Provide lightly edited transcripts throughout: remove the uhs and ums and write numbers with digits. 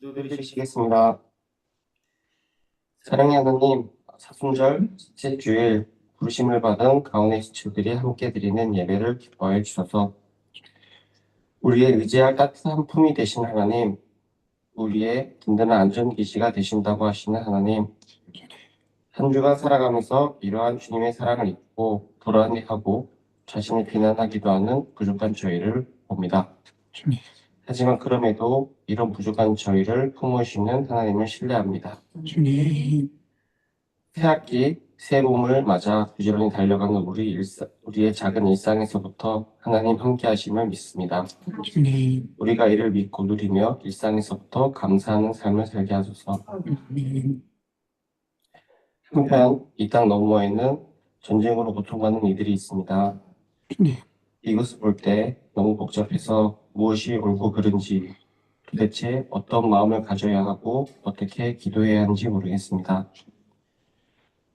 기도드리시겠습니다. 사랑의 하나님, 사순절, 셋째 주일 부르심을 받은 가운의 지체들이 함께 드리는 예배를 기뻐해 주셔서 우리의 의지할 따뜻한 품이 되신 하나님, 우리의 든든한 안전기지가 되신다고 하시는 하나님, 한 주간 살아가면서 이러한 주님의 사랑을 잊고 불안해하고 자신을 비난하기도 하는 부족한 저희를 봅니다. 하지만 그럼에도 이런 부족한 저희를 품으시는 하나님을 신뢰합니다. 주님, 새 학기, 새 봄을 맞아 부지런히 달려가는 우리의 작은 일상에서부터 하나님 함께 하심을 믿습니다. 주님, 우리가 이를 믿고 누리며 일상에서부터 감사하는 삶을 살게 하소서. 아멘. 한편 이 땅 너머에는 전쟁으로 고통받는 이들이 있습니다. 주님, 이것을 볼 때 너무 복잡해서 무엇이 옳고 그른지 도대체 어떤 마음을 가져야 하고 어떻게 기도해야 하는지 모르겠습니다.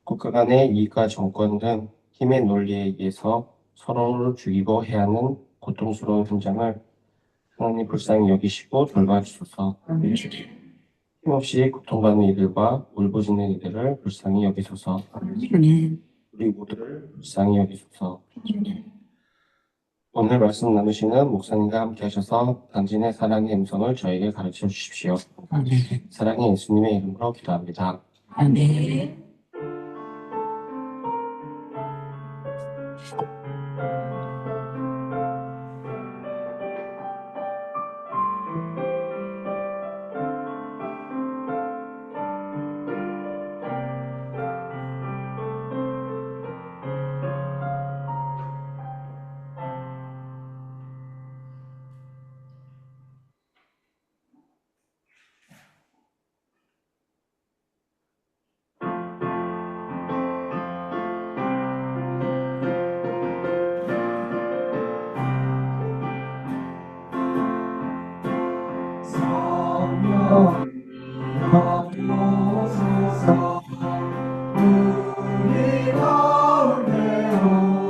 국가 간의 이익과 정권 등 힘의 논리에 의해서 서로를 죽이고 해하는 고통스러운 현장을 하나님 불쌍히 여기시고 돌봐주소서. 주님, 힘없이 고통받는 이들과 울부짖는 이들을 불쌍히 여기소서. 주님, 우리 모두를 불쌍히 여기소서. 주님, 오늘 말씀 나누시는 목사님과 함께 하셔서 당신의 사랑의 음성을 저에게 가르쳐 주십시오. 아멘. 사랑의 예수님의 이름으로 기도합니다. 아멘. 성령이옵소서 우리 가운데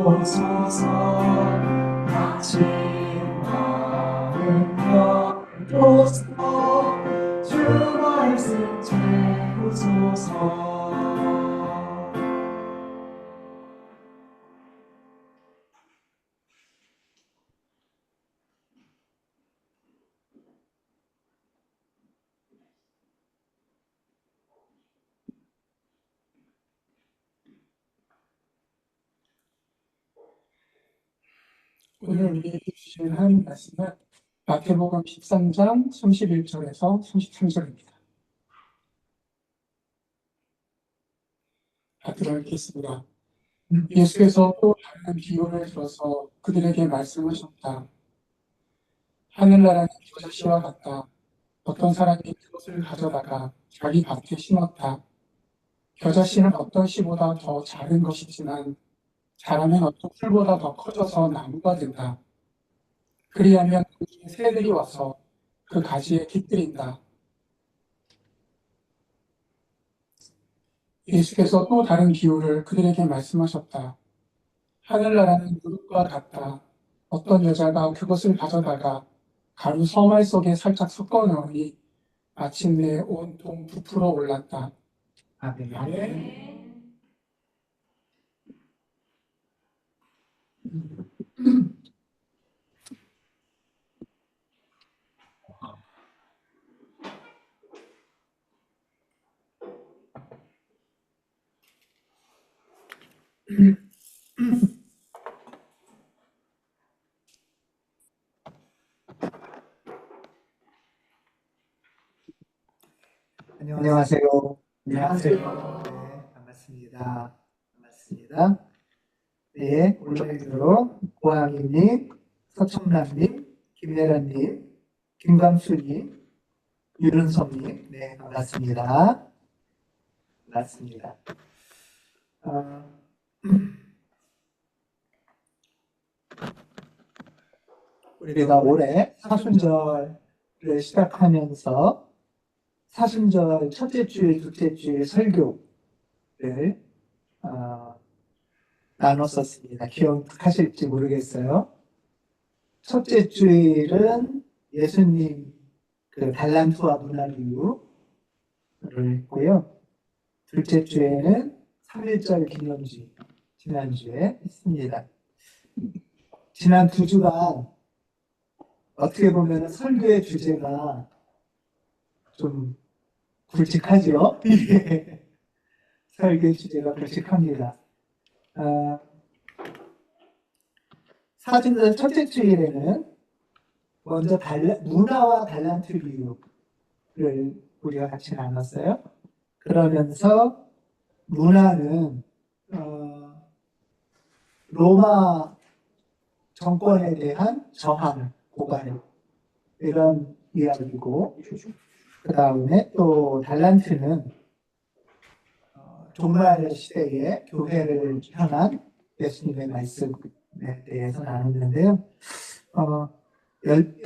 오소서 같이 마음 열어서 주 말씀 채우소서. 오늘 우리에게 주신 하나님 말씀은 마태복음 13장 31절에서 33절입니다. 같이 읽겠습니다. 예수께서 또 다른 비유를 들어서 그들에게 말씀하셨다. 하늘나라는 겨자씨와 같다. 어떤 사람이 그것을 가져다가 자기 밭에 심었다. 겨자씨는 어떤 씨보다 더 작은 것이지만 자라면 어떤 풀보다 더 커져서 나무가 된다. 그리하면 그 중에 새들이 와서 그 가지에 깃들인다. 예수께서 또 다른 비유를 그들에게 말씀하셨다. 하늘나라는 무릇과 같다. 어떤 여자가 그것을 가져다가 가루 서말 속에 살짝 섞어 넣으니 마침내 온통 부풀어 올랐다. 아멘. 안녕하세요. 안녕하세요. 네, 반갑습니다. 반갑습니다. 네, 온라인으로 고학이님, 서청란님, 김예란님, 김광수님, 유른섭님, 네, 반갑습니다. 반갑습니다. 우리가 올해 사순절을 시작하면서 사순절 첫째 주일, 둘째 주일 설교를 나눴었습니다. 기억하실지 모르겠어요. 첫째 주일은 예수님 그 달란트와 문화교육을 했고요. 둘째 주에는 3.1절 기념주 지난주에 했습니다. 지난 2주간 어떻게 보면 설교의 주제가 좀 굵직하죠? 예. 설교의 주제가 굵직합니다. 사진전 첫째 주일에는 먼저 문화와 달란트 교육을 우리가 같이 나눴어요. 그러면서 문화는 로마 정권에 대한 저항, 고발 이런 이야기고, 그 다음에 또 달란트는 종말 시대의 교회를 향한 예수님의 말씀에 대해서 나눴는데요.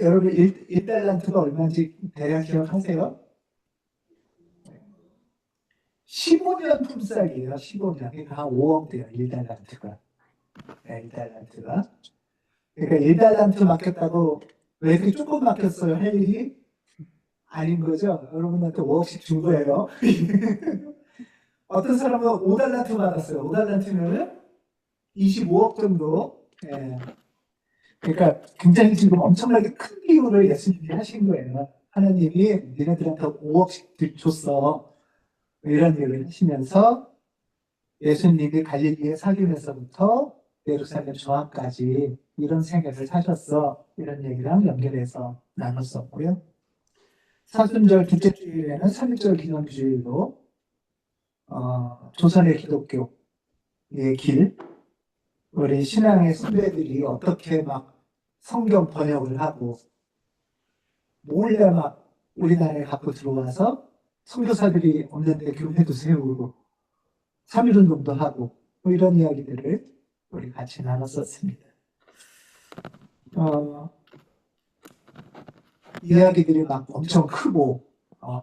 여러분 1달란트가 얼마인지 대략 기억하세요? 15년 품삯이에요. 15년. 그러니까 한 5억 돼요. 1달란트가. 네, 1달란트가. 그러니까 1달란트 맡겼다고 왜 이렇게 조금 맡겼어요? 할 일이 아닌 거죠. 여러분한테 5억씩 준 거예요. 어떤 사람은 5달란트 받았어요. 5달란트면은 25억 정도. 예. 그러니까 굉장히 지금 엄청나게 큰 기울을 예수님이 하신 거예요. 하나님이 니네들한테 5억씩 줬어. 이런 얘기를 하시면서 예수님이 갈릴리에 사귀면서부터 예루살렘 저항까지 이런 생애를 사셨어. 이런 얘기랑 연결해서 나눴었고요. 사순절 둘째 주일에는 3.1절 기념주일로 조선의 기독교의 길, 우리 신앙의 선배들이 어떻게 막 성경 번역을 하고 몰래 막 우리나라에 갖고 들어와서 선교사들이 없는데 교회도 세우고 3.1운동도 하고 뭐 이런 이야기들을 우리 같이 나눴었습니다. 이야기들이 막 엄청 크고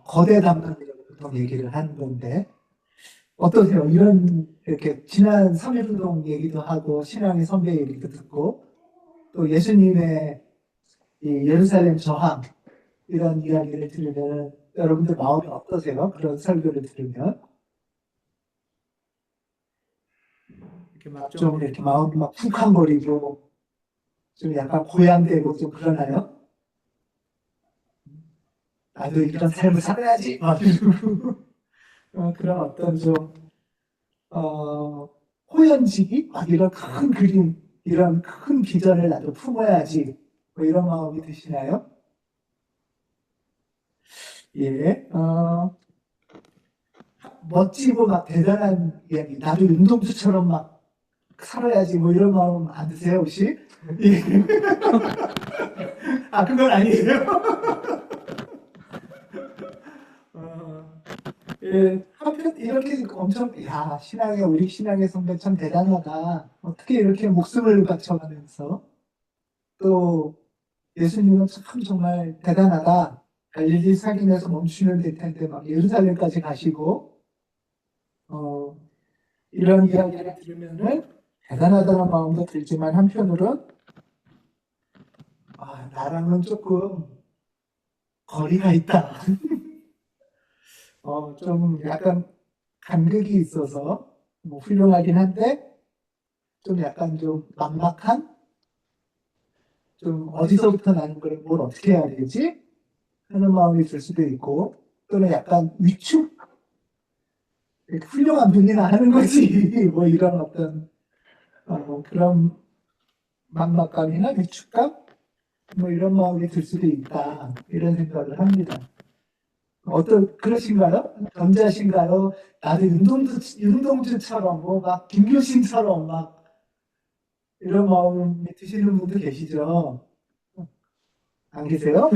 거대 담론으로 보통 얘기를 하는 건데 어떠세요? 이렇게 지난 3.1운동 얘기도 하고 신앙의 선배 얘기도 듣고 또 예수님의 이 예루살렘 저항 이런 이야기를 들으면 여러분들 마음이 어떠세요? 그런 설교를 들으면 이렇게 마음이 막 쿵쾅거리고 좀 약간 고양되고 좀 그러나요? 나도 이런 삶을 살아야지 막 이러고 그런 어떤 좀 호연지기 막 이런 큰 그림 이런 큰 비전을 나도 품어야지 뭐 이런 마음이 드시나요? 예, 멋지고 막 대단한 이야기 나도 윤동주처럼 막 살아야지 뭐 이런 마음 안 드세요 혹시? 예. 아 그건 아니에요. 예, 한편 이렇게 엄청 신앙의 우리 신앙의 선배 참 대단하다. 어떻게 이렇게 목숨을 바쳐가면서 또 예수님은 참 정말 대단하다. 갈릴리 사김에서 멈추면 될 텐데 막 예루살렘까지 가시고 이런 이야기를 들으면은 대단하다는 마음도 들지만 한편으로는 나랑은 조금 거리가 있다. 좀 약간 간극이 있어서 뭐 훌륭하긴 한데 좀 약간 좀 막막한 좀 어디서부터 나는 걸 뭘 어떻게 해야 되지? 하는 마음이 들 수도 있고 또는 약간 위축? 훌륭한 분이나 하는 거지 뭐 이런 어떤 그런 막막감이나 위축감? 뭐 이런 마음이 들 수도 있다 이런 생각을 합니다. 그러신가요? 전자신가요? 나도 윤동주처럼 뭐 막 김교신처럼 막 이런 마음이 드시는 분도 계시죠? 안 계세요?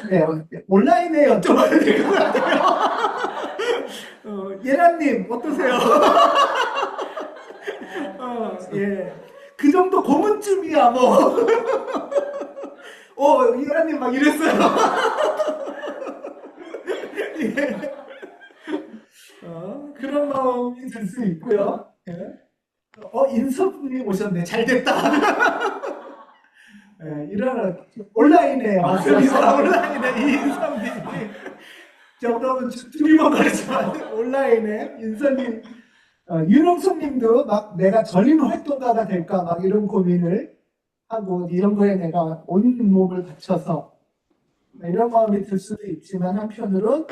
네, 온라인에 여쭤봐야 될 것 같아요. 예란님 어떠세요? 예, 그 정도 고문쯤이야 뭐. 예란님 막 이랬어요. 예. 그런 마음이 들 수 있고요. 예. 인섭님 오셨네. 잘 됐다. 이런 온라인에 맞습니다. 온라인에 이인성님 정도면 두리번거리지만 온라인에 인성님 윤홍숙님도 막 내가 전임 활동가가 될까 막 이런 고민을 하고 이런 거에 내가 온 몸을 바쳐서 이런 마음이 들 수도 있지만 한편으론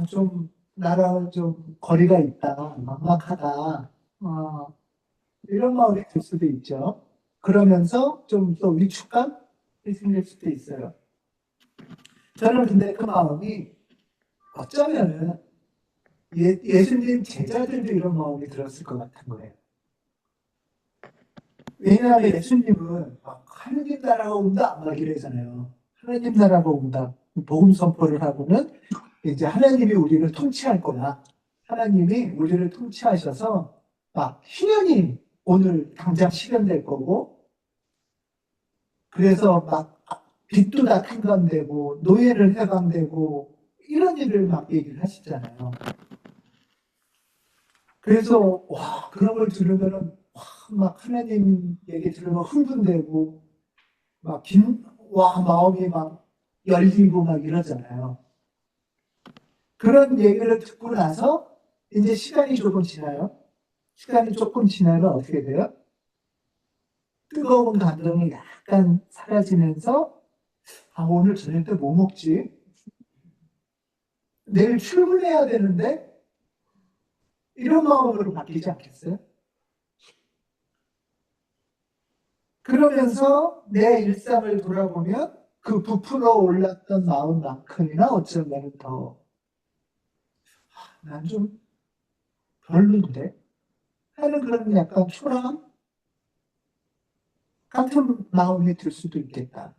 좀 나랑 좀 거리가 있다, 막막하다 이런 마음이 들 수도 있죠. 그러면서 좀 또 위축감이 생길 수도 있어요. 저는 근데 그 마음이 어쩌면은 예수님 제자들도 이런 마음이 들었을 것 같은 거예요. 왜냐하면 예수님은 막 하느님 나라가 온다 막 이러잖아요. 하느님 나라가 온다. 복음 선포를 하고는 이제 하나님이 우리를 통치할 거야. 하나님이 우리를 통치하셔서 막 희년이 오늘 당장 실현될 거고, 그래서 막 빚도 다 탕감되고 노예를 해방되고 이런 일을 막 얘기를 하시잖아요. 그래서 와 그런 걸 들으면은 막 하나님 얘기 들으면 흥분되고 와 마음이 막 열리고 막 이러잖아요. 그런 얘기를 듣고 나서 이제 시간이 조금 지나요. 시간이 조금 지나면 어떻게 돼요? 뜨거운 감정이 약간 사라지면서 오늘 저녁 때 뭐 먹지? 내일 출근해야 되는데 이런 마음으로 바뀌지 않겠어요? 그러면서 내 일상을 돌아보면 그 부풀어 올랐던 마음만큼이나 어쩌면 더 난 좀 별론데 하는 그런 약간 초라함 같은 마음이 들 수도 있겠다.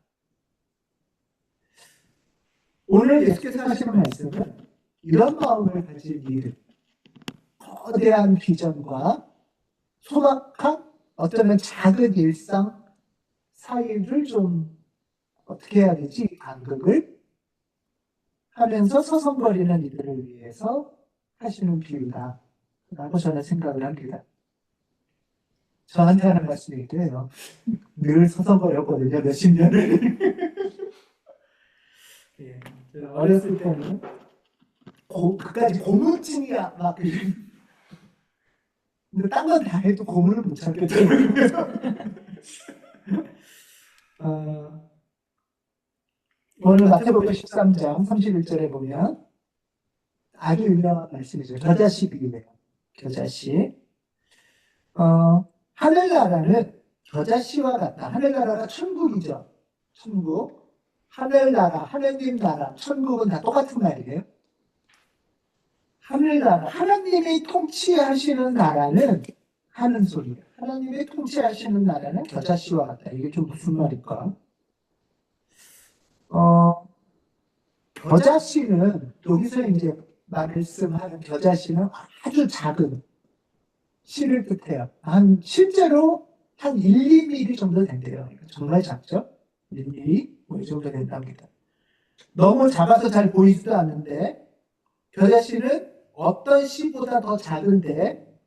오늘 예수께서 하시는 말씀은 이런 마음을 가진 이들, 거대한 비전과 소박한 어쩌면 작은 일상 사이를 좀 어떻게 해야 되지? 간극을 하면서 서성거리는 이들을 위해서 하시는 비유다 라고 저는 생각을 합니다. 저한테 하는 말씀이기도 해요. 늘 서성거렸거든요, 몇십 년을. 예, 어렸을 때는 그까지 고무증이야 막 근데 딴 건 다 해도 고문을 못 참겠더라고요. 오늘 마태복음 13장 31절에 보면 아주 유명한 말씀이죠. 겨자씨 비유예요. 겨자씨. 하늘나라는 겨자씨와 같다. 하늘나라가 천국이죠. 천국. 하늘나라, 하느님 나라, 천국은 다 똑같은 말이에요. 하늘나라, 하나님이 통치하시는 나라는 하는 소리예요. 하나님이 통치하시는 나라는 겨자씨와 같다. 이게 좀 무슨 말일까? 겨자씨는 여기서 이제 말씀하는 겨자씨는 아주 작은 씨를 뜻해요. 실제로 한 1, 2mm 정도 된대요. 정말 작죠? 1, 2mm 이 정도 된답니다. 너무 작아서 잘 보이지도 않는데 겨자씨는 어떤 씨보다 더 작은데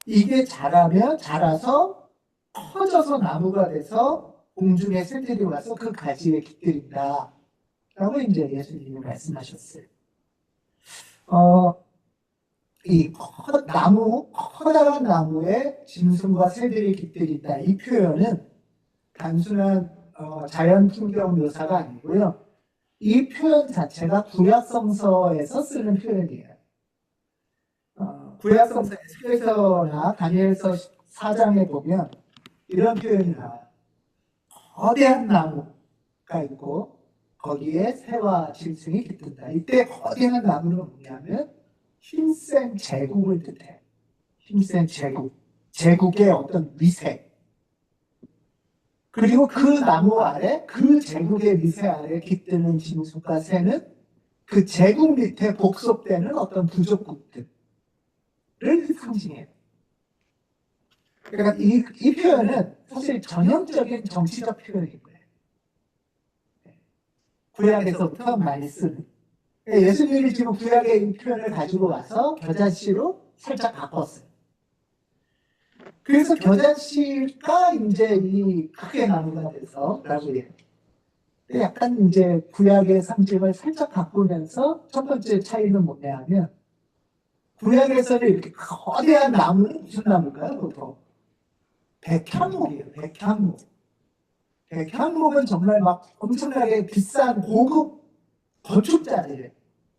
이게 자라서 커져서 나무가 돼서 공중에 새들이 와서 그 가지에 깃들인다 라고 이제 예수님이 말씀하셨어요. 이 커다란 나무에 짐승과 새들이 깃들인다. 이 표현은 단순한 자연 풍경 묘사가 아니고요. 이 표현 자체가 구약성서에서 쓰는 표현이에요. 구약성서 에스겔서나 다니엘서 4장에 보면 이런 표현이 나와요. 거대한 나무가 있고 거기에 새와 짐승이 깃든다. 이때 거대한 나무는 뭐냐면 힘센 제국을 뜻해요. 힘센 제국. 제국의 어떤 위세. 그리고 그 나무 아래, 그 제국의 위세 아래 깃드는 짐승과 새는 그 제국 밑에 복속되는 어떤 부족국들을 상징해요. 그러니까 이 표현은 사실 전형적인 정치적 표현인 거예요. 구약에서부터 많이 쓰는. 예수님이 지금 구약의 이 표현을 가지고 와서 겨자씨로 살짝 바꿨어요. 그래서 겨자씨가 이제 이 크게 나무가 돼서라고 해요. 약간 이제 구약의 상징을 살짝 바꾸면서 첫 번째 차이는 뭐냐 하면 구약에서는 이렇게 거대한 나무는 무슨 나무일까요? 보통 백향목이에요. 백향목. 백향목은 정말 막 엄청나게 비싼 고급 건축자재예요.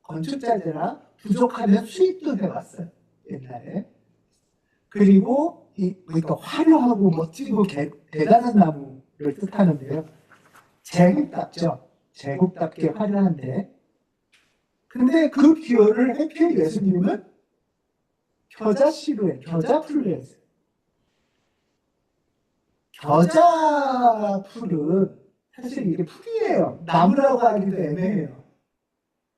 건축자재라 부족하면 수입도 해왔어요. 옛날에. 그리고 그러니까 화려하고 멋지고 대단한 나무를 뜻하는데요. 제국답죠. 제국답게 화려한데. 근데 그 비유를 해필 예수님은 겨자씨로 해요. 겨자풀로 했어요. 겨자풀은 사실 이게 풀이에요. 나무라고 하기도 애매해요.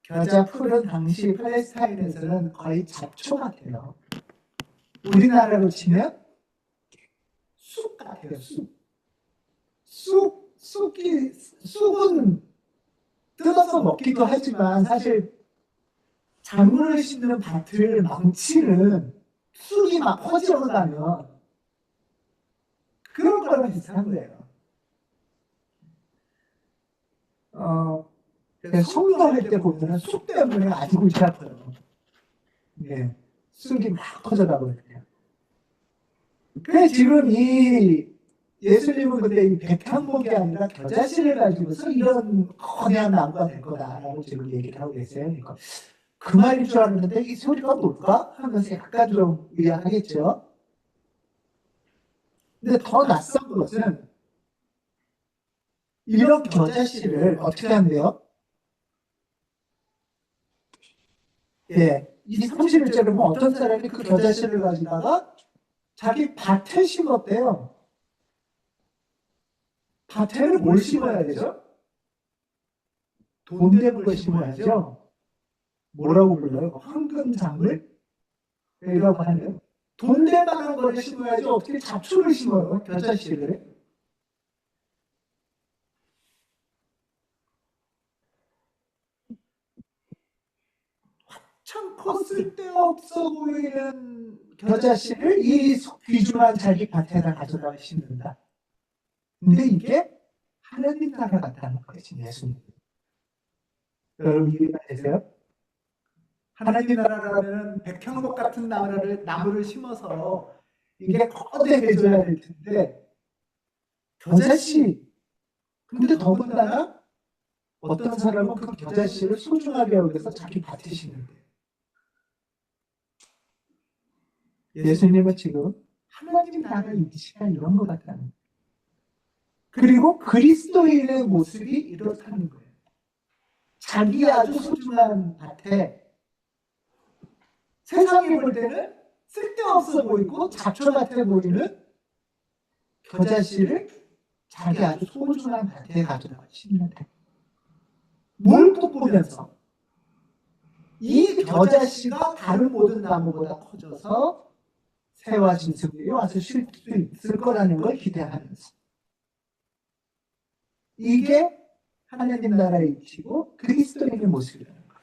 겨자풀은 당시 팔레스타인에서는 거의 잡초 같아요. 우리나라로 치면 쑥 같아요. 쑥은 뜯어서 먹기도 하지만 사실 작물을 심는 밭을 망치는 쑥이 막 퍼져나가면 그런 거랑 비슷한 거예요. 성경할 때 보면 쑥 때문에 아주 골치 아파요. 네, 쑥이 막 퍼져나가거든요. 그래 지금 이 예수님은 근데 이 백향목이 아니라 겨자씨를 가지고서 이런 거대한 나무가 될 거다라고 지금 얘기를 하고 계세요. 그러니까 그 말인 줄 알았는데 이 소리가 뭘까 하면서 약간 좀 의아하겠죠. 근데 더 낯선 것은 이런 겨자씨를 어떻게 한대요? 예, 이 31절에 보면 어떤 사람이 그 겨자씨를 가지다가 자기 밭에 심었대요. 밭에는 뭘 심어야 되죠? 돈 되는 걸 심어야죠. 뭐라고 불러요? 황금작물이라고 하네요. 돈 될 만한 거를 심어야지 어떻게 잡초를 심어요? 겨자씨를. 참 커 쓸데없어 보이는 겨자씨를 이 귀중한 자기 밭에다 가져다가 심는다. 근데 이게 하나님 나라 같다는 거지, 예수님. 여러분 이해가 되세요? 하나님 나라라면 백향목 같은 나무를 심어서 이게 거대해져야 될 텐데 겨자씨. 근데 더군다나 어떤 사람은 그 겨자씨를 소중하게 여기서 자기 밭에 심는데 예수님은 지금 하나님 나라 이치가 이런 것 같다는 거예요. 그리고 그리스도인의 모습이 이렇다는 거예요. 자기 아주 소중한 밭에 세상이 볼 때는 쓸데없어 보이고 잡초 같아 보이는 겨자씨를 자기 아주 소중한 밭에 가져다가 심는다. 뭘 또 보면서 이 겨자씨가 다른 모든 나무보다 커져서 새와 짐승들이 와서 쉴 수 있을 거라는 걸 기대하면서 이게 하나님 나라의 이치고 그리스도인의 모습이라는 거예요.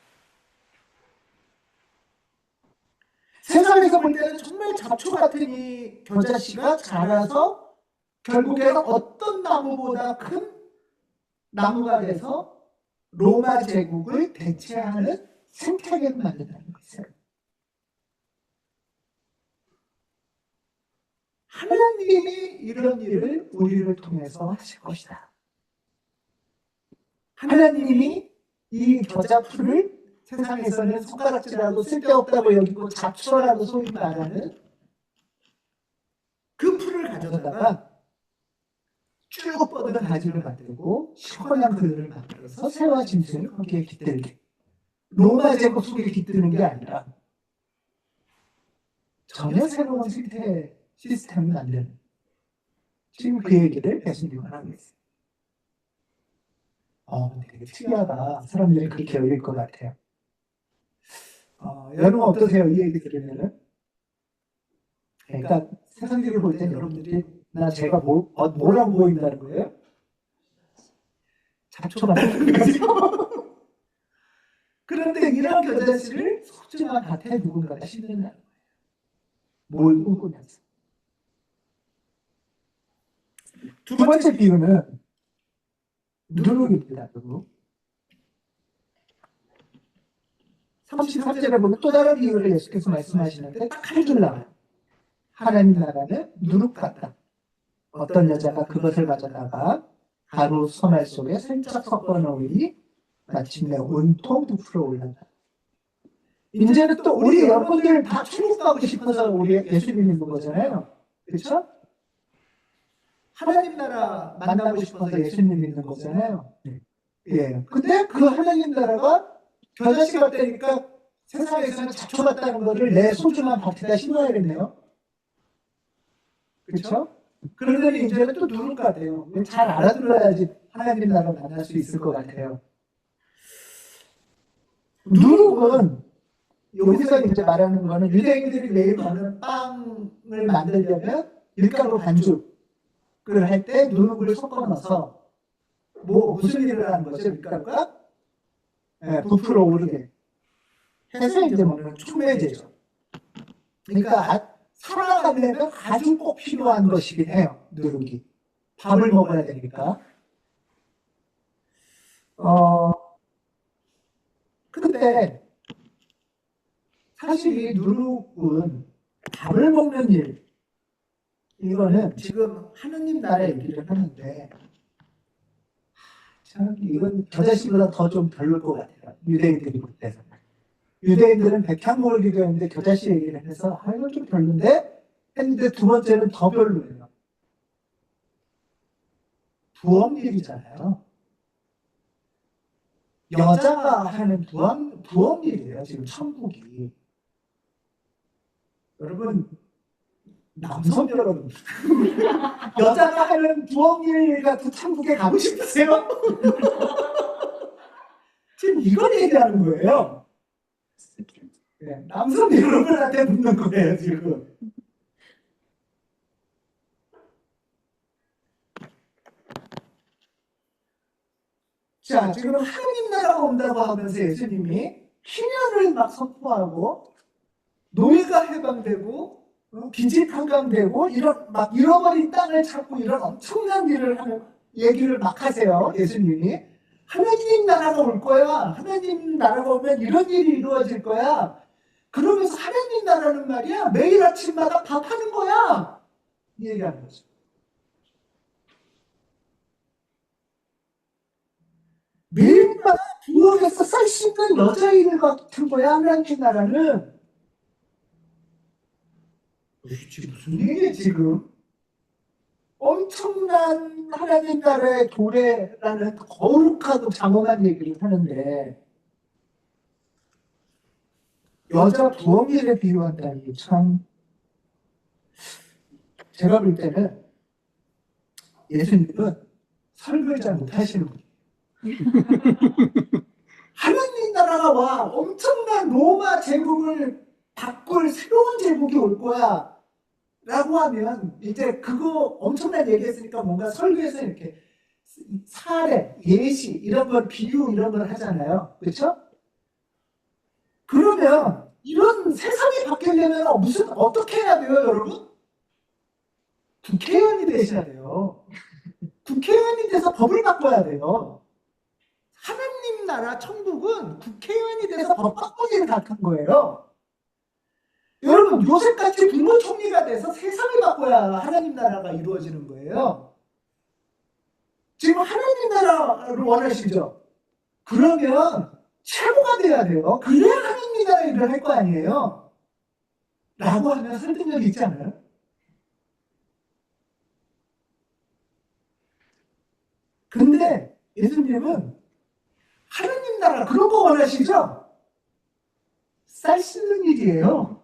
세상에서 볼 때는 정말 잡초 같은 이 겨자씨가 자라서 결국에는 어떤 나무보다 큰 나무가 돼서 로마 제국을 대체하는 생태계를 만든다는 것이에요. 하나님이 이런 일을 우리를 통해서 하실 것이다. 하나님이 이 겨자풀을 세상에서는 손가락질하고 쓸데없다고 여기고 잡초라고 소위 말하는 그 풀을 가져다가 쭉 뻗은 가지를 만들고 시원한 그늘을 만들어서 새와 짐승을 거기에 깃들게 로마 제국 속에 깃드는 게 아니라 전혀 새로운 생태 시스템을 만드는 지금 그 얘기를 예수님은 하고 있어요. 되게 특이하다. 사람들이 그렇게 여길 것 같아요. 여러분 어떠세요? 이 얘기 들으면은? 그러니까 세상적으로 볼 때 여러분들이 제가 뭐라고 보인다는 거예요? 잡초 같은 거죠. 그런데 이런 겨자씨를 소중한 밭에 누군가가 심는다는 거예요. 뭘 꿈꾸면서. 두 번째 비유는 누룩입니다. 누룩. 33절에 보면 또 다른 비유를 예수께서 말씀하시는데 딱 한 줄 나와요. 하나님 나라는 누룩 같다. 어떤 여자가 그것을 가져다가 가루 소말 속에 살짝 섞어 넣으니 마침내 온통 부풀어 올라간다. 이제는 또 우리 여러분들 다 천국 가고 싶어서 우리 예수님 믿는 거잖아요. 그렇죠? 하나님 나라 만나고 싶어서 예수님 믿는 거잖아요. 예. 근데 그 하나님 나라가 겨자씨가 되니까 세상에서는 잡초같다는 거를 내 소중한 밭에다 심어야겠네요. 그렇죠? 그러더니 이제는 또 누룩 같아요. 잘 알아들어야지 하나님 나라 만날 수 있을 것 같아요. 누룩은 여기서 이제 말하는 거는 유대인들이 매일 먹는 빵을 만들려면 밀가루 반죽을 할 때 누룩을 섞어 넣어서 무슨 일을 하는 거죠? 밀가루가 부풀어 오르게 해서 이제 먹는 촉매제죠. 그러니까 살아가려면 아주 꼭 필요한 것이긴 해요. 누룩이. 밥을 먹어야 되니까. 근데 사실 이 누룩은 밥을 먹는 일, 이거는 지금 하느님 나라 얘기를 하는데 참 이건 겨자씨보다 더 좀 별로일 것 같아요. 유대인들이 볼 때는. 유대인들은 백향목을 기도했는데 겨자씨 얘기를 해서 이건 좀 별론데 했는데 두 번째는 더 별로예요. 부엌일이잖아요. 여자가 하는 부엌일이에요. 지금 천국이. 여러분, 남성 여러분, 여자가 하는 부엌일 같은 천국에 가고 싶으세요? 지금 이걸 얘기하는 거예요. 네, 남성 여러분한테 묻는 거예요, 지금. 자, 지금 하나님 나라가 온다고 하면서 예수님이 희년을 막 선포하고 노예가 해방되고 빚이 탕감되고 이런 막 잃어버린 땅을 찾고 이런 엄청난 일을 하는 얘기를 막 하세요. 예수님이 하나님 나라가 올 거야. 하나님 나라가 오면 이런 일이 이루어질 거야. 그러면서 하나님 나라는 말이야 매일 아침마다 밥하는 거야. 이 얘기하는 거죠. 매일마다 부엌에서 쌀 씻는 여자일 같은 거야. 하나님 나라는. 지금 무슨 얘기야 지금? 엄청난 하나님 나라의 도래라는 거룩하고 장엄한 얘기를 하는데 여자 부엌일에 비유한다니 참 제가 볼 때는 예수님은 설교자 못하시는 분이에요. 하나님 나라가 와 엄청난 로마 제국을 바꿀 새로운 제국이 올 거야 라고 하면 이제 그거 엄청난 얘기했으니까 뭔가 설교에서 이렇게 사례, 예시 이런 걸 비유 이런 걸 하잖아요. 그렇죠? 그러면 이런 세상이 바뀌려면 어떻게 해야 돼요, 여러분? 국회의원이 되셔야 돼요. 국회의원이 돼서 법을 바꿔야 돼요. 하나님 나라 천국은 국회의원이 돼서 법 바꾸기를 한 거예요. 여러분 요셉같이 국무총리가 돼서 세상을 바꿔야 하나님 나라가 이루어지는 거예요. 지금 하나님 나라를 원하시죠? 그러면 최고가 돼야 돼요. 그래야 하나님 나라 일을 할 거 아니에요. 라고 하면 설득력이 있지 않아요? 근데 예수님은 하나님 나라 그런 거 원하시죠? 쌀 씻는 일이에요.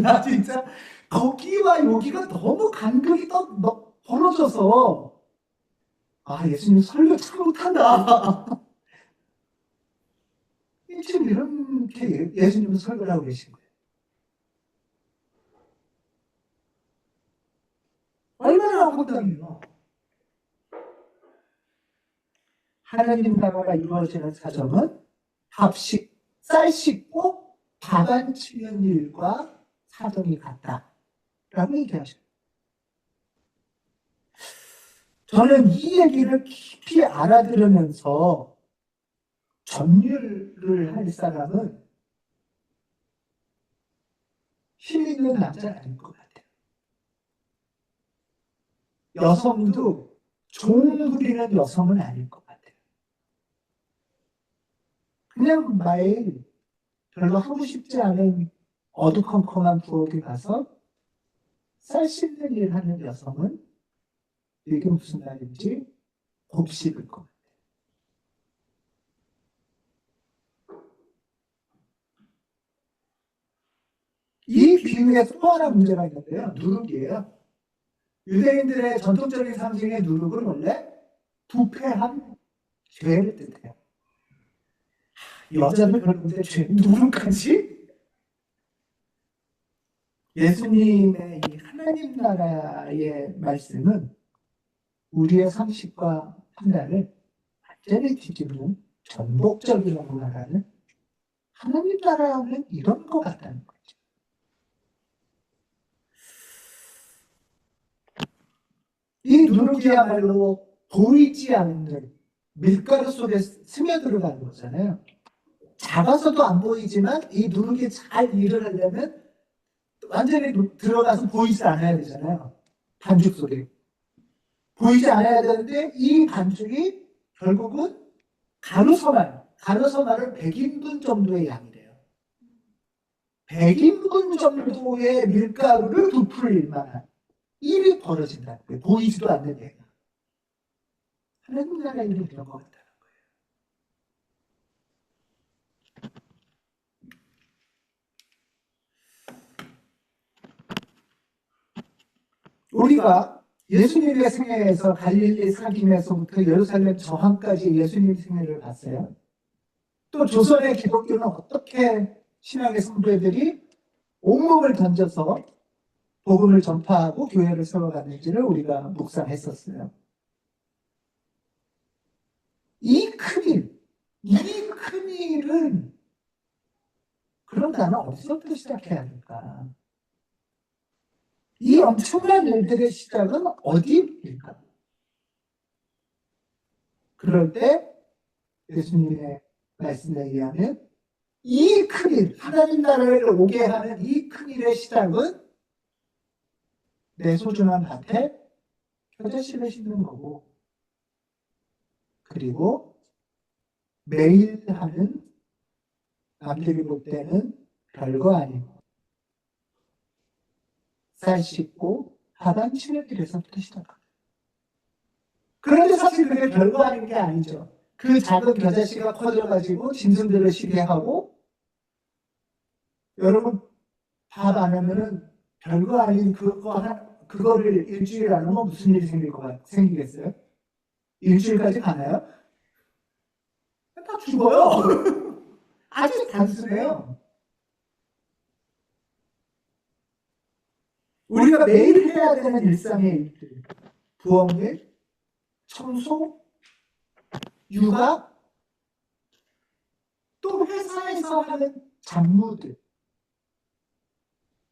나 진짜 거기와 여기가 너무 간극이 벌어져서 예수님 설교 참 못한다. 지금 이렇게 예수님은 설교를 하고 계신 거예요. 얼마나 황당해요. 하나님 나라가 이루어지는 사정은 쌀 씻고 밥 안 치는 일과 사정이 같다라고 얘기하셔요. 저는 이 얘기를 깊이 알아들으면서 전율을 할 사람은 힘 있는 남자는 아닐 것 같아요. 여성도 종 부리는 여성은 아닐 것 같아요. 그냥 매일 별로 하고 싶지 않은 어두컴컴한 부엌에 가서 쌀 씻는 일 하는 여성은 이게 무슨 말인지 곱씹을 것 같아요. 이 비유에서 또 하나 문제가 있는데요. 누룩이에요. 유대인들의 전통적인 상징의 누룩은 원래 부패한 죄를 뜻해요. 여자는 별로인데 죄 누룩까지? 예수님의 이 하나님 나라의 말씀은 우리의 상식과 판단을 완전히 뒤집는 전복적이라고 말하는 하나님 나라는 이런 것 같다는 거죠. 이 누룩이야말로 보이지 않는 밀가루 속에 스며들어가는 거잖아요. 작아서도 안 보이지만 이 누룩이 잘 일을 하려면 완전히 들어가서 보이지 않아야 되잖아요. 반죽 속에. 보이지 않아야 되는데 이 반죽이 결국은 가로서말은 100인분 정도의 양이래요. 100인분 정도의 밀가루를 부풀릴 만한 일이 벌어진다는 거예요. 보이지도 않는 얘가. 하나님 나라 일은 이런 것 같다는 거예요. 우리가 예수님의 생애에서 갈릴리 사김에서부터 예루살렘 저항까지 예수님 생애를 봤어요. 또 조선의 기독교는 어떻게 신앙의 선배들이 온몸을 던져서 복음을 전파하고 교회를 세워갔는지를 우리가 묵상했었어요. 이 큰일은 그럼 나는 어디서부터 시작해야 할까? 이 엄청난 일들의 시작은 어디일까? 그럴 때 예수님의 말씀에 의하면 이 큰일, 하나님 나라를 오게 하는 이 큰일의 시작은 내 소중한 밭에 겨자씨를 심는 거고, 그리고 매일 하는 남들이 볼 때는 별거 아닌 쌀 씻고 하단 치는 일에서부터 시작합니다. 그런데 사실 그게 별거 아닌 게 아니죠. 그 작은 겨자씨가 커져가지고 짐승들을 쉬게 하고, 여러분 밥 안 하면은 별거 아닌 그거를 일주일 안 하면 무슨 일이 생기겠어요? 일주일까지 가나요? 다 죽어요. 아주 단순해요. 우리가 매일 해야 되는 일상의 일들, 부엌일, 청소, 육아, 또 회사에서 하는 잡무들,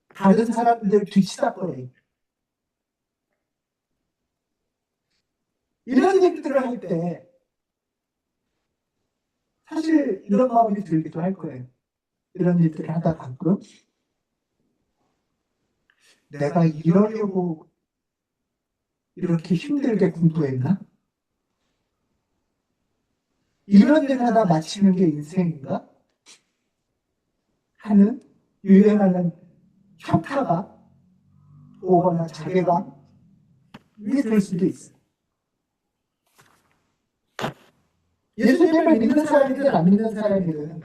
다른 사람들 뒤치다거리, 이런 일들을 할 때 사실 이런 마음이 들기도 할 거예요. 이런 일들을 하다 가끔 내가 이러려고 이렇게 힘들게 공부했나? 이런 일 하다 마치는 게 인생인가? 하는 유행하는 현타가 오거나 자괴감이 들 수도 있어요. 예수님을 믿는 사람이든 안 믿는 사람이든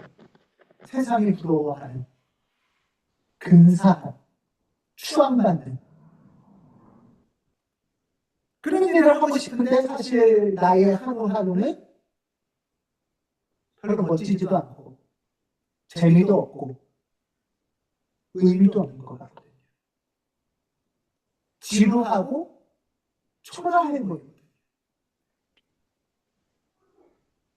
세상이 부러워하는, 근사한, 추앙받는 그런 일을 하고 싶은데 사실 나의 하루하루는 별로 멋지지도 않고 재미도 없고 의미도 없는 것 같거든요. 지루하고 초라해 보입니다.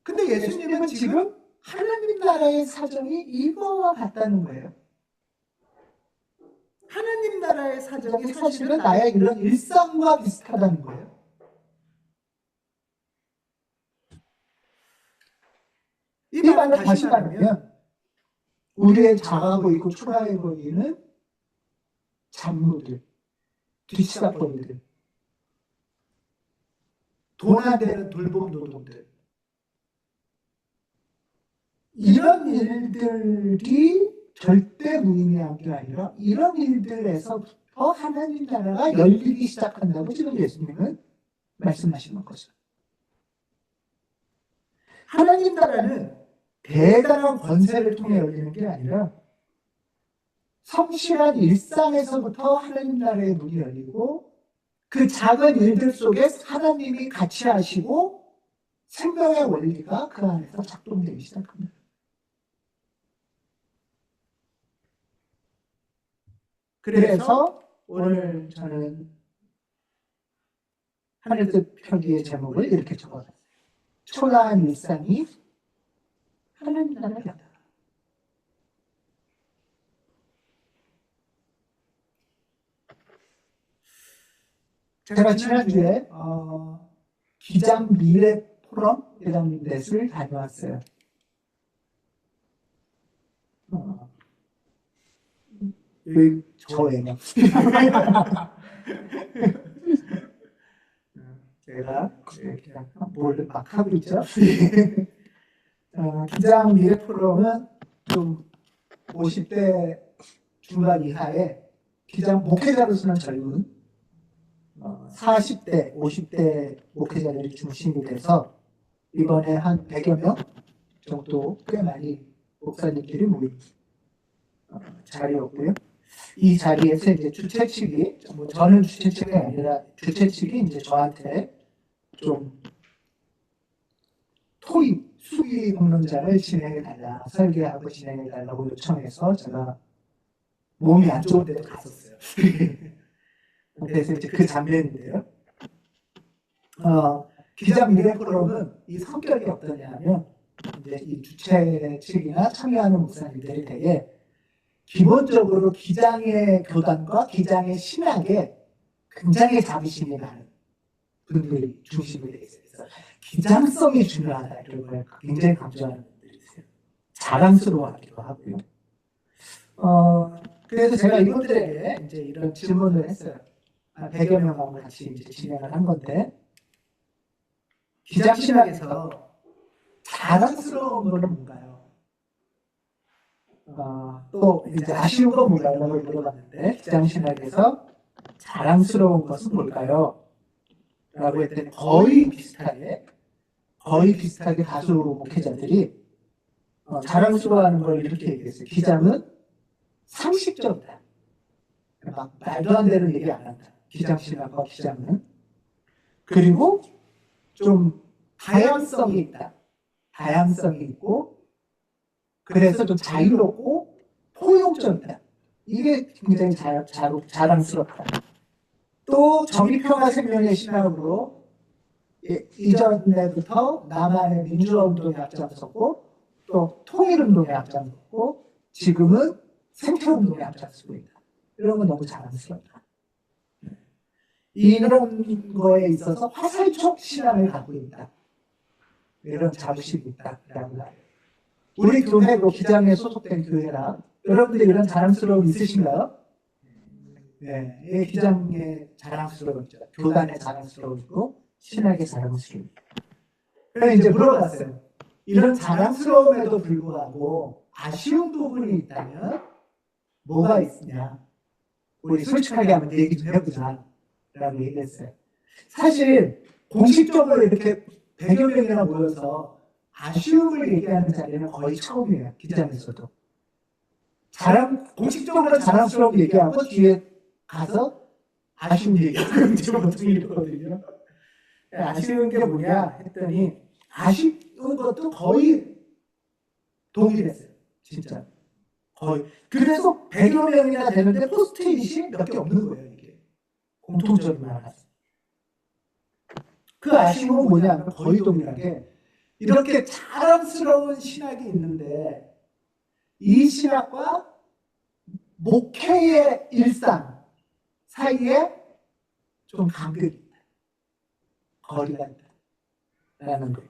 근데 예수님은 지금 하나님 나라의 사정이 이거와 같다는 거예요. 하나님 나라의 사정이 사실은 나의 이런 일상과 비슷하다는 거예요. 이 말을 다시 말하면 우리의 작아 보이고 초라해 보이는 잡무들, 뒷사건들, 돈 안 되는 돌봄 노동들, 이런 일들이 절대 무의미한 게 아니라 이런 일들에서부터 하나님 나라가 열리기 시작한다고 지금 예수님은 말씀하시는 거죠. 하나님 나라는 대단한 권세를 통해 열리는 게 아니라 성실한 일상에서부터 하나님 나라의 문이 열리고 그 작은 일들 속에 하나님이 같이 하시고 생명의 원리가 그 안에서 작동되기 시작합니다. 그래서 오늘 저는 하늘뜻 표기의 제목을 이렇게 적어놨어요. 초라한 일상이 하나님 나라를 연다. 제가 지난주에 기장 미래 포럼이라는 데를 다녀왔어요. 여기 저예요. 제가 그냥 뭘 막 하고 있죠. 기장 미래 포럼은 좀 50대 중반 이하의 기장 목회자로서는 젊은 40대, 50대 목회자들이 중심이 돼서 이번에 한 100여 명 정도 꽤 많이 목사님들이 모인 자리였고요. 이 자리에서 이제 주최 측이, 저는 주최 측이 아니라 주최 측이 이제 저한테 좀 토익 수기 공론장을 진행해달라, 설계하고 진행해달라고 요청해서 제가 몸이 안 좋은데도 갔었어요. 그래서 이제 그 장면인데요. 기장 미래 프로는 이 성격이 어떠냐면 이제 이 주최 측이나 참여하는 목사님들이 되게 기본적으로 기장의 교단과 기장의 신학에 굉장히 자부심이 많은 분들이 중심이 되어 있어요. 그래서 기장성이 중요하다 이런 걸 굉장히 강조하는 분들이 있어요. 자랑스러워하기도 하고요. 그래서 제가 이분들에게 이제 이런 질문을 했어요. 100여 명하고 같이 이제 진행을 한 건데, 기장신학에서 자랑스러운 거는 뭔가요? 또 이제 아쉬운 건 뭔가요? 라고 물어봤는데, 기장신학에서 자랑스러운 것은 뭘까요? 라고 했더니 거의 비슷하게 다수 목회자들이 자랑스러워하는 걸 이렇게 얘기했어요. 기장은 상식적이다. 막 말도 안 되는 얘기 안 한다. 기장신학과 기장은. 그리고 좀 다양성이 있다. 다양성이 있고, 그래서 좀 자유롭고 포용적이다. 이게 굉장히 자랑스럽다. 또 정의평화 생명의 신학으로 이전에부터 남한의 민주화운동에 앞장섰고, 또 통일운동에 앞장섰고, 지금은 생태운동에 앞장서고 있다. 이런 건 너무 자랑스럽다. 이런 거에 있어서 화살촉 신앙을 갖고 있다. 이런 자부심이 있다라고 말해요. 우리 교회도 기장에 소속된 교회라 여러분들 이런 자랑스러움 있으신가요? 네, 기장의 자랑스러움이죠. 교단의 자랑스러움이고 신학의 자랑스러움이죠. 그래서 이제 물어봤어요. 이런 자랑스러움에도 불구하고 아쉬운 부분이 있다면 뭐가 있느냐? 우리 솔직하게 한번 얘기 좀 해보자 라고 얘기했어요. 사실 공식적으로 이렇게 100여 명이나 모여서 아쉬움을 얘기하는 자리는 거의 처음이에요. 기장에서도. 공식적으로 자랑스러운 얘기하고 뒤에 가서 아쉬운 얘기하는 게 보통 이러거든요. 아쉬운 게 뭐냐 했더니 아쉬운 것도 거의 동일했어요. 진짜. 거의. 그래서 100여 명이나 되는데 포스트잇이 몇 개 없는 거예요. 이게. 공통점이 많았어요. 그 아쉬움은 뭐냐면 거의 동일하게 이렇게 자랑스러운 신학이 있는데 이 신학과 목회의 일상 사이에 좀 간격이 있다. 거리가 있다. 라는 거예요.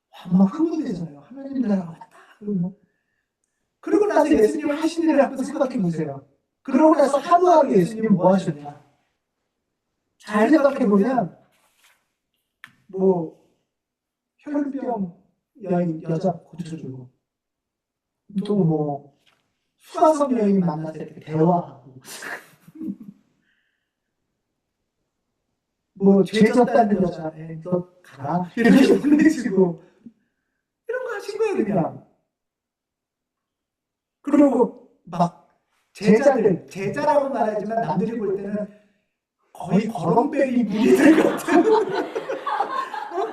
막 흥분되잖아요. 하나님 나라가 왔다. 그러고 나서 예수님 하신 일을 한번 생각해 보세요. 그러고 나서 하루하루 예수님 뭐 하셨냐? 잘 생각해 보면 뭐 혈병 여자 고쳐주고 또 뭐 수가성 여인 만나서 이렇게 대화하고 뭐 죄 졌다는 여자애 너 가라 이렇게 보내주고 이런 거 하신 거예요 그냥. 그리고 막 제자라고 말하지만 남들이 볼 때는 거의 거렁뱅이 무리들 같은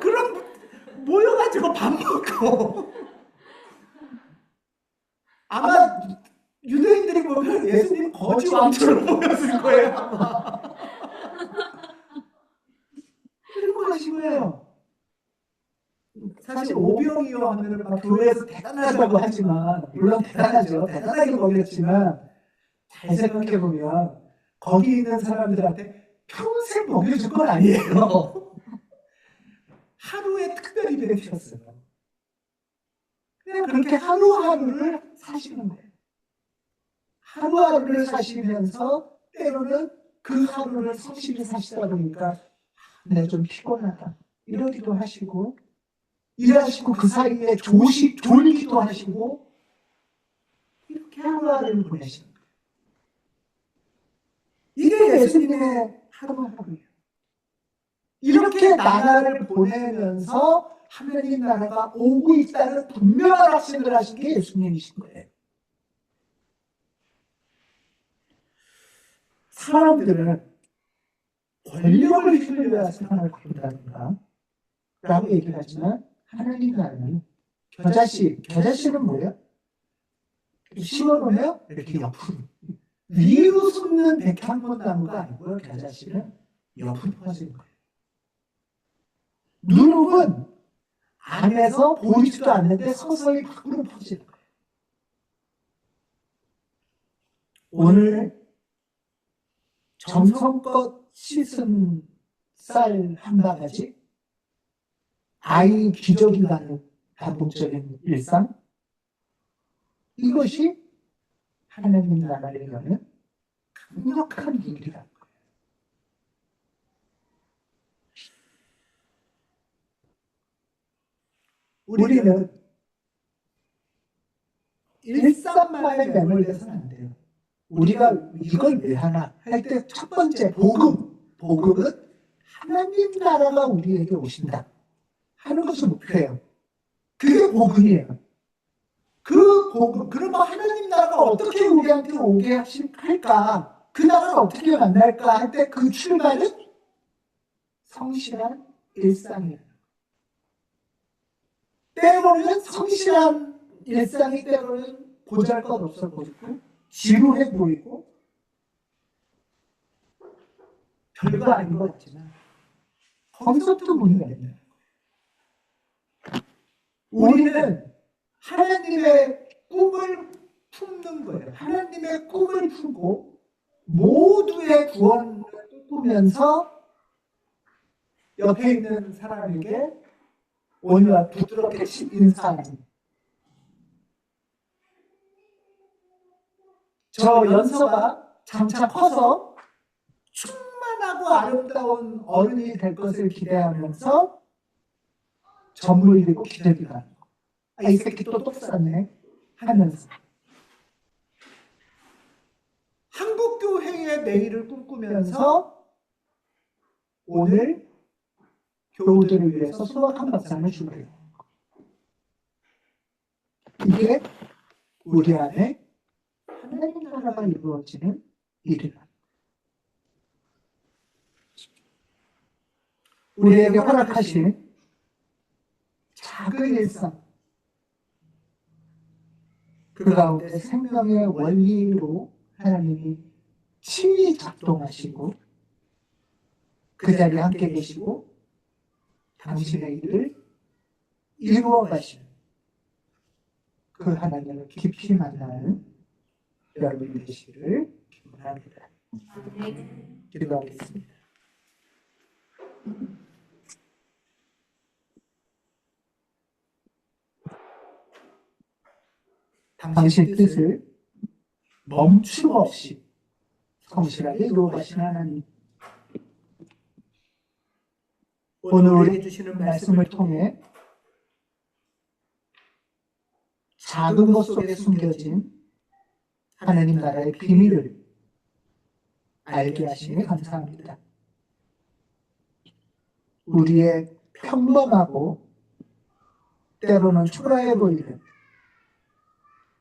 그런 모여가지고 밥 먹고 아마 유대인들이 보면 예수님 거지 왕처럼 보였을 거예요 아마. 이런 거 하신 거예요. 사실 오병이어 하면은 막 교회에서 대단하다고 하지만 물론 대단하죠. 대단하게 먹였지만 잘 생각해 보면 거기 있는 사람들한테 평생 먹여줄 건 아니에요. 하루에 특별 이벤트였어요. 그냥 그렇게 하루하루를 사시는 거예요. 하루하루를 사시면서 때로는 그 하루를 성실히 사시다 보니까 내가 좀 피곤하다 이러기도 하시고 일하시고 그 사이에 졸기도 하시고 이렇게 하루하루를 보내시는 거예요. 이게 예수님의 하루하루예요. 이렇게 나날을 보내면서 하나님 나라가 오고 있다는 분명한 확신을 하신 게 예수님이신 거예요. 사람들은 권력을 휘둘려야 세상을 바꾼다든가 라고 얘기를 하지만 하나님 나라는 겨자씨는 뭐예요? 심어놓으면 이렇게 옆으로 위로 솟는 백향문 나무가 아니고요. 겨자씨는 옆으로 퍼지는 거예요. 누룩은 안에서 보이지도 않는데 서서히 밖으로 퍼지는 거예요. 오늘 정성껏 씻은 쌀 한 바가지, 아이 기저귀 가는 반복적인 일상, 이것이 하나님 나라를 여는 강력한 길이라는 거예요. 우리는 일상만에 매몰돼서는 안 돼요. 우리가 이걸 왜 하나 할 때 첫 번째 복음은 하나님 나라가 우리에게 오신다 하는 것이 목표예요. 그게 복음이에요. 그 복음, 그러면 하나님 나라가 어떻게 우리한테 오게 할까? 그 나라를 어떻게 만날까 할 때 그 출발은 성실한 일상이에요. 때로는 성실한 일상이 때로는 보잘것없어 보이고 지루해 보이고 별거 아닌 것 같지만 거기서부터 문이 열려요. 우리는 하나님의 꿈을 품는 거예요. 하나님의 꿈을 품고 모두의 구원을 꿈꾸면서 옆에 있는 사람에게 온유와 부드럽게 인사하는 저 연서가 장차 커서 충만하고 아름다운 어른이 될 것을 기대하면서 전물이고 기저귀가 이 새끼 또 쌌네 하면서 한국교회의 내일을 꿈꾸면서 오늘 교우들을 위해서 소박한 밥상을 준비해요. 이게 우리 안에 하나님 나라가 이루어지는 일이다. 우리에게 허락하신 작은 일상, 그 가운데 생명의 원리로 하나님이 친히 작동하시고 그 자리에 함께 계시고 당신의 일을 이루어 가시는 그 하나님을 깊이 만나는 여러분이 되시기를 기원합니다. 기도하겠습니다. 당신 뜻을 멈춤없이 성실하게 이루어가신 하나님, 오늘 우리에게 주시는 말씀을 통해 작은 것 속에 숨겨진 하나님 나라의 비밀을 알게 하시니 감사합니다. 우리의 평범하고 때로는 초라해 보이는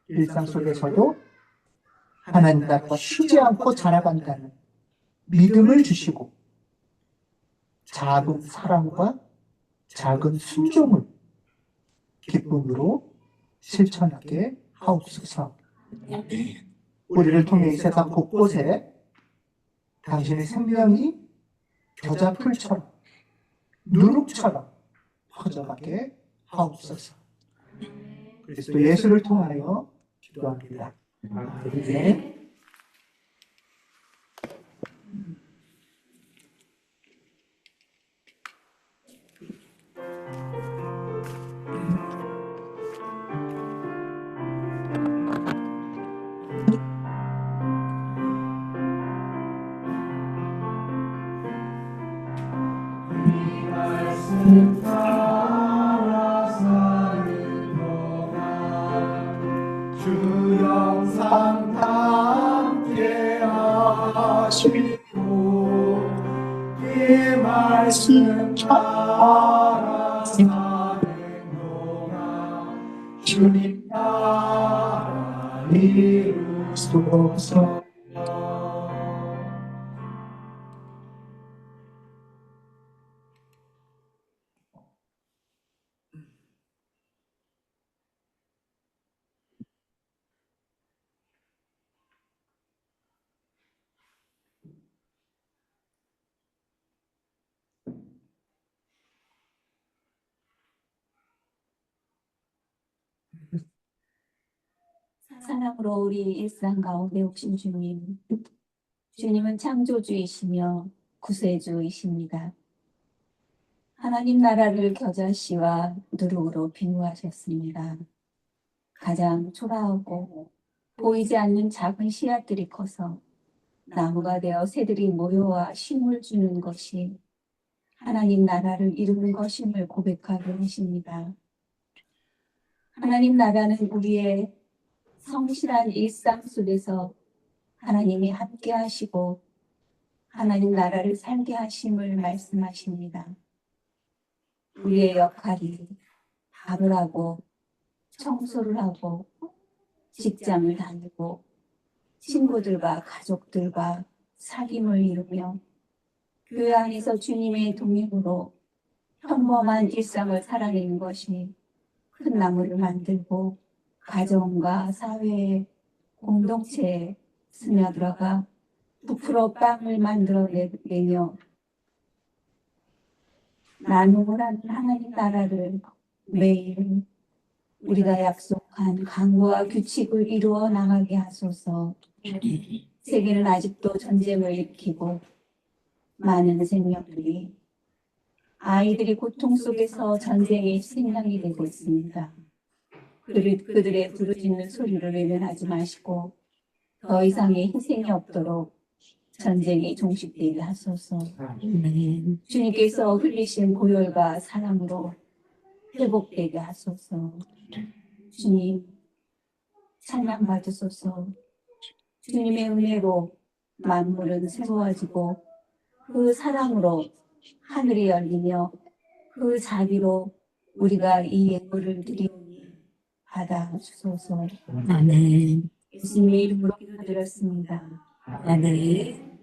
일상 속에서도 하나님 나라가 쉬지 않고 자라간다는 믿음을 주시고 작은 사랑과 작은 순종을 기쁨으로 실천하게 하옵소서. 우리를 통해 이 세상 곳곳에 당신의 생명이 겨자풀처럼 누룩처럼 퍼져가게 하옵소서. 그리스도 예수를 통하여 기도합니다. 아멘. 주 영상 함께 하시고 이 말씀 따라 행동하 주님 나라 이루소서. 사랑으로 우리 일상 가운데 오신 주님, 주님은 창조주이시며 구세주이십니다. 하나님 나라를 겨자씨와 누룩으로 비유하셨습니다. 가장 초라하고 보이지 않는 작은 씨앗들이 커서 나무가 되어 새들이 모여와 쉼을 주는 것이 하나님 나라를 이루는 것임을 고백하게 하십니다. 하나님 나라는 우리의 성실한 일상 속에서 하나님이 함께 하시고 하나님 나라를 살게 하심을 말씀하십니다. 우리의 역할이 밥을 하고 청소를 하고 직장을 다니고 친구들과 가족들과 사귐을 이루며 교회 안에서 주님의 동행으로 평범한 일상을 살아내는 것이 큰 나무를 만들고 가정과 사회의 공동체에 스며들어가 부풀어 빵을 만들어내며 나눔을 하는 하나님 나라를 매일 우리가 약속한 강구와 규칙을 이루어 나가게 하소서. 세계는 아직도 전쟁을 일으키고 많은 생명들이 아이들이 고통 속에서 전쟁의 생명이 되고 있습니다. 그들의 부르짖는 소리를 외면하지 마시고 더 이상의 희생이 없도록 전쟁이 종식되게 하소서. 주님께서 흘리신 보혈과 사랑으로 회복되게 하소서. 주님 찬양 받으소서. 주님의 은혜로 만물은 새로워지고 그 사랑으로 하늘이 열리며 그 자비로 우리가 이 예물을 드리오니 받아주소서. 아멘. 예수님의 이름으로 기도드렸습니다. 아멘.